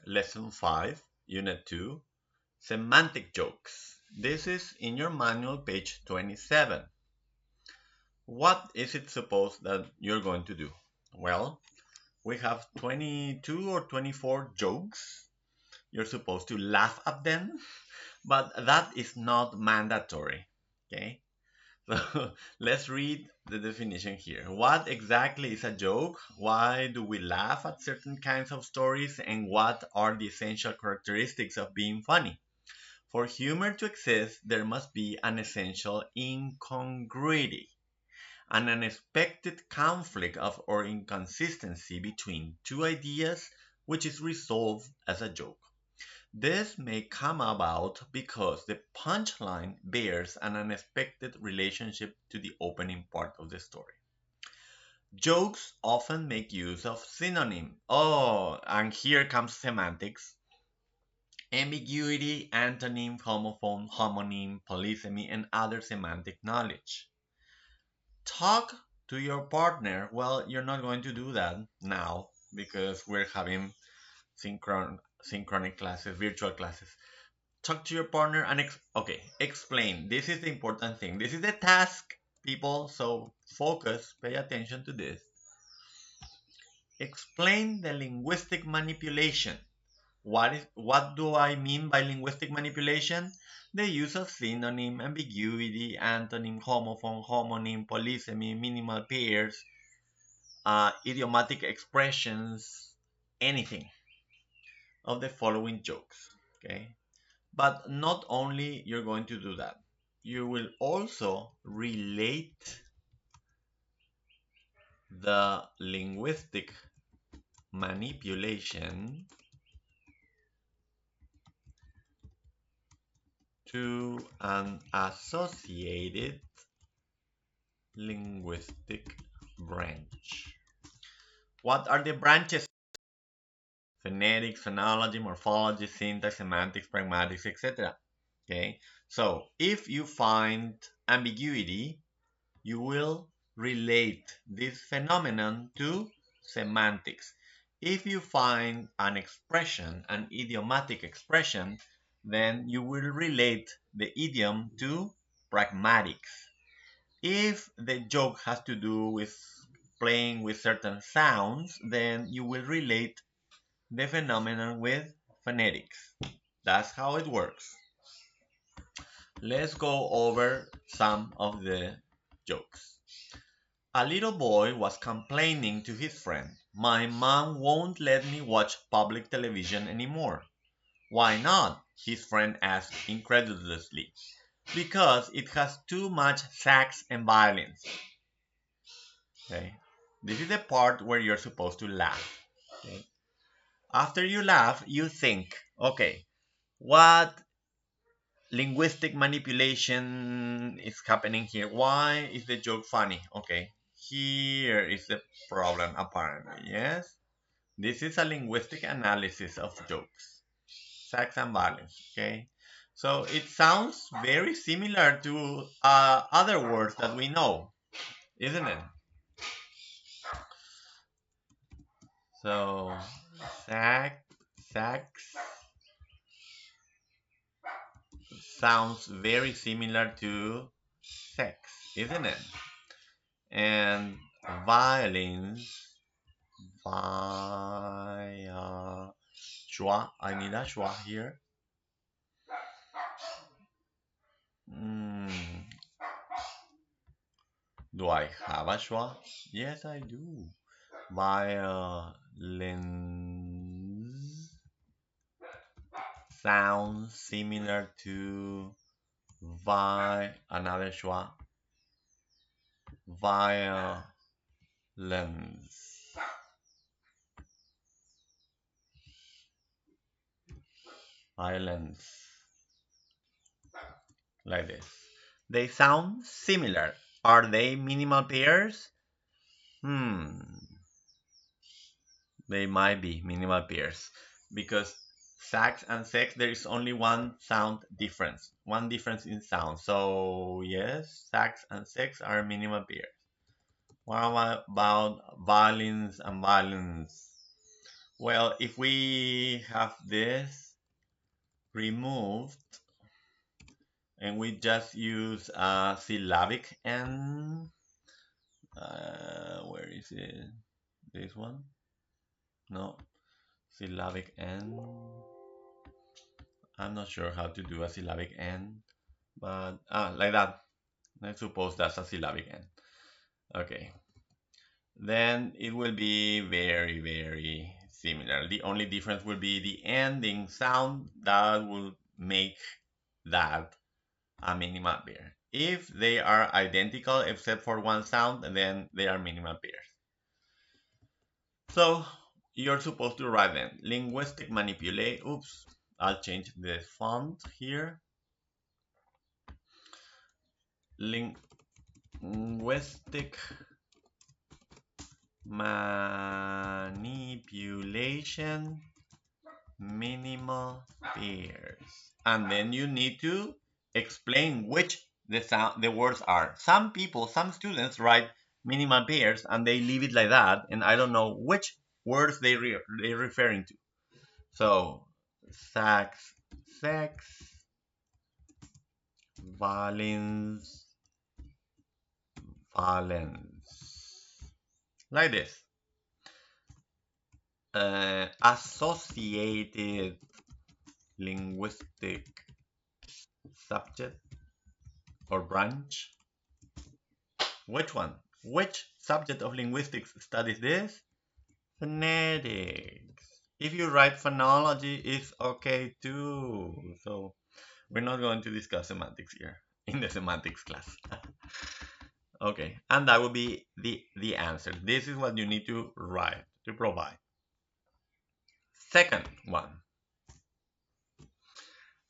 Lesson 5, Unit 2, Semantic Jokes. This is in your manual, page 27. What is it supposed that you're going to do? Well, we have 22 or 24 jokes. You're supposed to laugh at them, but that is not mandatory. Okay? So let's read the definition here. What exactly is a joke? Why do we laugh at certain kinds of stories? And what are the essential characteristics of being funny? For humor to exist, there must be an essential incongruity, an unexpected conflict of or inconsistency between two ideas, which is resolved as a joke. This may come about because the punchline bears an unexpected relationship to the opening part of the story. Jokes often make use of synonym. Oh, and here comes semantics. Ambiguity, antonym, homophone, homonym, polysemy, and other semantic knowledge. Talk to your partner. Well, you're not going to do that now because we're having synchronic classes, virtual classes. Talk to your partner and explain. This is the important thing. This is the task, people. So focus, pay attention to this. Explain the linguistic manipulation. What do I mean by linguistic manipulation? The use of synonym, ambiguity, antonym, homophone, homonym, polysemy, minimal pairs, idiomatic expressions, anything of the following jokes. Okay, but not only you're going to do that, you will also relate the linguistic manipulation to an associated linguistic branch. What are the branches? Phonetics, phonology, morphology, syntax, semantics, pragmatics, etc. Okay, so if you find ambiguity, you will relate this phenomenon to semantics. If you find an expression, an idiomatic expression, then you will relate the idiom to pragmatics. If the joke has to do with playing with certain sounds, then you will relate the phenomenon with phonetics. That's how it works. Let's go over some of the jokes. A little boy was complaining to his friend, "My mom won't let me watch public television anymore." "Why not?" his friend asked incredulously. "Because it has too much sex and violence." Okay. This is the part where you're supposed to laugh. Okay. After you laugh, you think, okay, what linguistic manipulation is happening here? Why is the joke funny? Okay, here is the problem apparently, yes? This is a linguistic analysis of jokes, sex and violence, okay? So it sounds very similar to other words that we know, isn't it? So, sex sounds very similar to sex, isn't it? And violence, via schwa. I need a schwa here. Mm, do I have a schwa? Yes, I do. Violence sounds similar to another schwa. Violence. Violence. Like this. They sound similar. Are they minimal pairs? Hmm. They might be minimal pairs because sax and sex there is only one sound difference, one difference in sound. So yes, sax and sex are minimal pairs. What about violence and violence? Well, if we have this removed and we just use a syllabic n, where is it? This one? No, syllabic n. I'm not sure how to do a syllabic n, but like that. I suppose that's a syllabic n. Okay, then it will be very, very similar. The only difference will be the ending sound that will make that a minimal pair. If they are identical except for one sound, then they are minimal pairs. So you're supposed to write them. Linguistic manipulate. Oops, I'll change the font here. Linguistic manipulation minimal pairs. And then you need to explain which the words are. Some people, some students write minimal pairs and they leave it like that, and I don't know which words they're referring to. So, sax, sex, valens, valens. Like this. Associated linguistic subject or branch. Which one? Which subject of linguistics studies this? Phonetics. If you write phonology, it's okay too. So we're not going to discuss semantics here in the semantics class. Okay, and that will be the answer. This is what you need to write, to provide. Second one.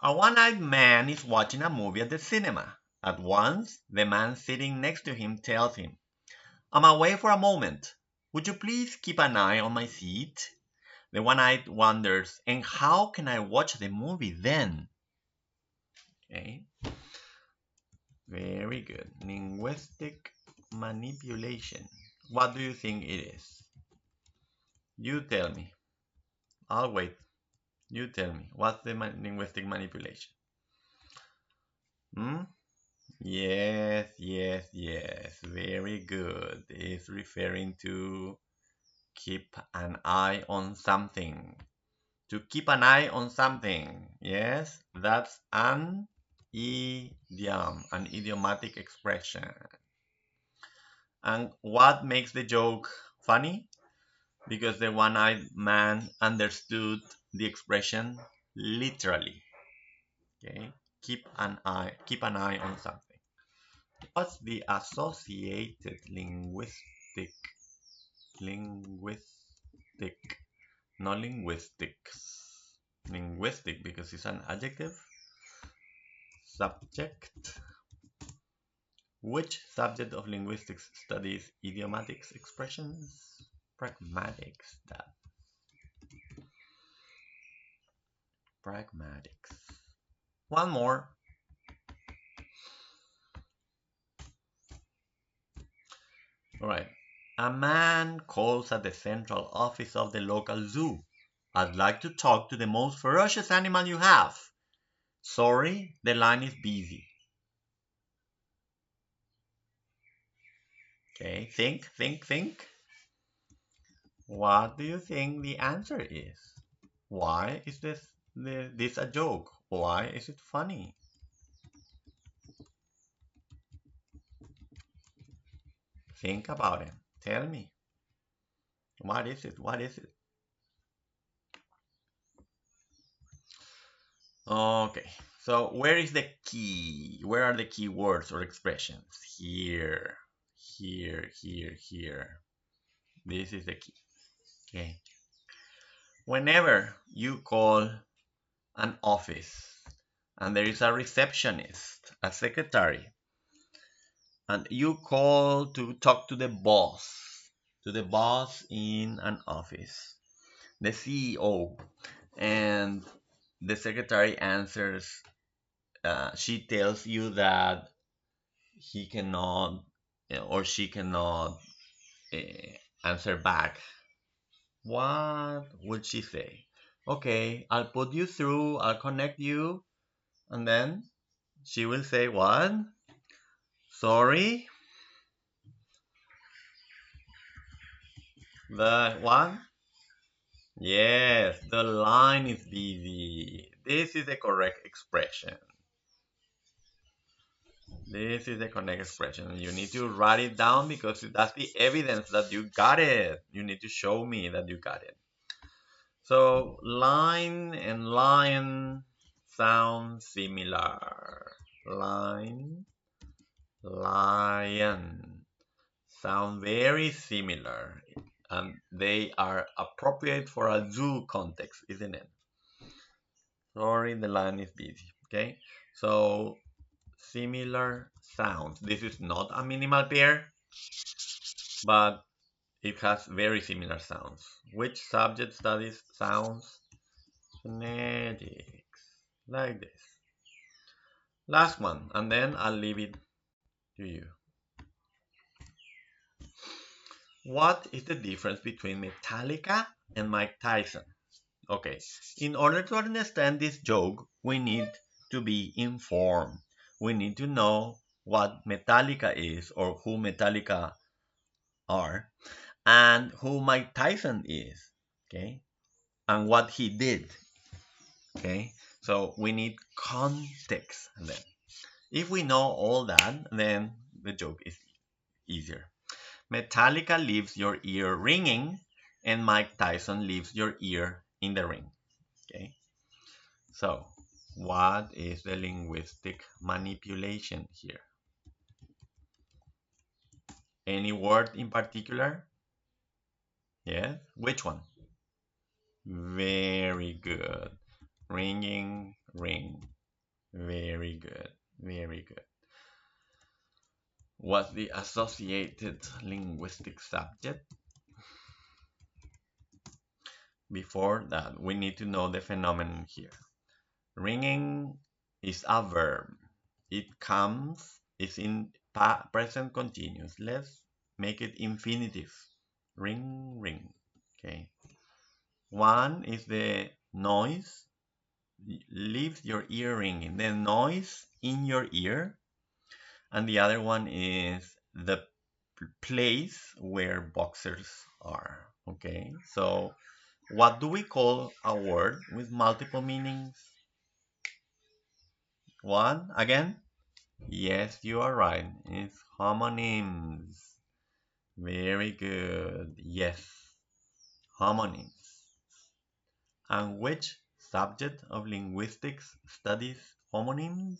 A one-eyed man is watching a movie at the cinema. At once, the man sitting next to him tells him, I'm away for a moment. Would you please keep an eye on my seat? The one-eyed wonders, and how can I watch the movie then? Okay, very good. Linguistic manipulation. What do you think it is? You tell me. I'll wait. You tell me. What's the linguistic manipulation? Hmm? Yes, yes, yes. Very good. It's referring to keep an eye on something. To keep an eye on something. Yes, that's an idiom, an idiomatic expression. And what makes the joke funny? Because the one-eyed man understood the expression literally. Okay, keep an eye on something. What's the associated linguistic, not linguistics, linguistic because it's an adjective. Subject. Which subject of linguistics studies idiomatic expressions? Pragmatics. That pragmatics. One more. All right. A man calls at the central office of the local zoo. I'd like to talk to the most ferocious animal you have. Sorry, the line is busy. Okay, think. What do you think the answer is? Why is this a joke? Why is it funny? Think about it. Tell me. What is it? What is it? Okay. So where is the key? Where are the key words or expressions? Here, here. This is the key. Okay. Whenever you call an office and there is a receptionist, a secretary, and you call to talk to the boss in an office, the CEO, and the secretary answers, she tells you that he cannot or she cannot answer back. What would she say? Okay, I'll put you through, I'll connect you, and then she will say what? Sorry, the what? Yes, the line is busy. This is the correct expression. This is the correct expression. You need to write it down because that's the evidence that you got it. You need to show me that you got it. So line and lion sound similar. Line, lion sound very similar. And they are appropriate for a zoo context, isn't it? Sorry, the line is busy. Okay, so similar sounds. This is not a minimal pair, but it has very similar sounds. Which subject studies sounds? Phonetics. Like this. Last one, and then I'll leave it to you. What is the difference between Metallica and Mike Tyson? Okay, in order to understand this joke, we need to be informed. We need to know what Metallica is or who Metallica are and who Mike Tyson is, okay, and what he did, okay. So we need context then. If we know all that, then the joke is easier. Metallica leaves your ear ringing, and Mike Tyson leaves your ear in the ring, okay. So what is the linguistic manipulation here? Any word in particular? Yes, which one? Very good. Ringing, ring. Very good. Very good. What's the associated linguistic subject? Before that, we need to know the phenomenon here. Ringing is a verb. It comes, it's in present continuous. Let's make it infinitive. Ring, ring. Okay. One is the noise leaves your ear ringing, the noise in your ear, and the other one is the place where boxers are. Okay, so what do we call a word with multiple meanings? One again? Yes, you are right. It's homonyms. Very good. Yes, homonyms. And which subject of linguistics studies homonyms?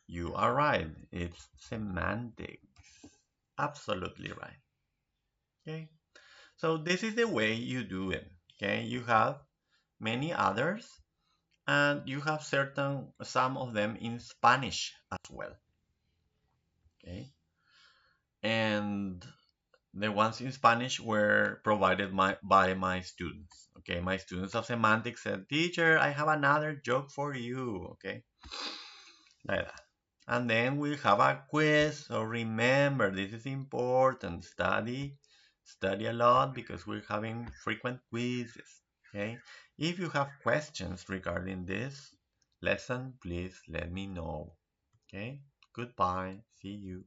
You are right. It's semantics. Absolutely right. Okay. So this is the way you do it. Okay. You have many others, and you have some of them in Spanish as well. Okay. And the ones in Spanish were provided by my students. Okay. My students of semantics said, "Teacher, I have another joke for you." Okay. Like that. And then we'll have a quiz. So remember, this is important. Study a lot because we're having frequent quizzes. Okay. If you have questions regarding this lesson, please let me know. Okay. Goodbye. See you.